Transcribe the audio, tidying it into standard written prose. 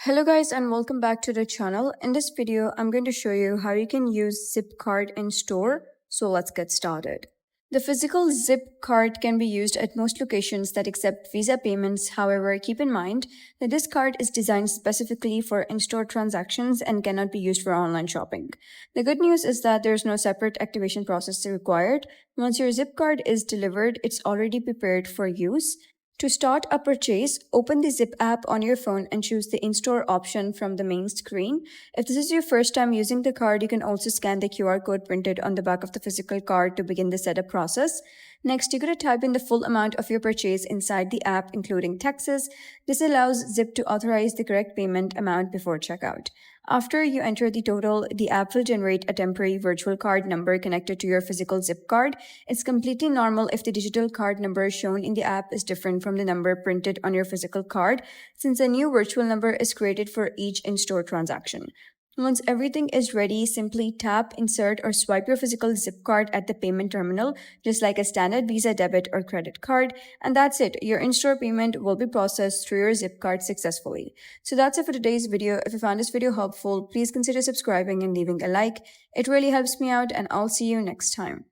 Hello guys and welcome back to the channel. In this video, I'm going to show you how you can use Zipcart in store. So let's get started. The physical Zip card can be used at most locations that accept Visa payments. However, keep in mind that this card is designed specifically for in-store transactions and cannot be used for online shopping. The good news is that there's no separate activation process required. Once your Zip card is delivered, it's already prepared for use. To start a purchase, open the Zip app on your phone and choose the in-store option from the main screen. If this is your first time using the card, you can also scan the QR code printed on the back of the physical card to begin the setup process. Next, you're going to type in the full amount of your purchase inside the app, including taxes. This allows Zip to authorize the correct payment amount before checkout. After you enter the total, the app will generate a temporary virtual card number connected to your physical Zip card. It's completely normal if the digital card number shown in the app is different from the number printed on your physical card, since a new virtual number is created for each in-store transaction. Once everything is ready, simply tap, insert, or swipe your physical Zip card at the payment terminal, just like a standard Visa debit or credit card, and that's it. Your in-store payment will be processed through your Zip card successfully. So that's it for today's video. If you found this video helpful, please consider subscribing and leaving a like. It really helps me out, and I'll see you next time.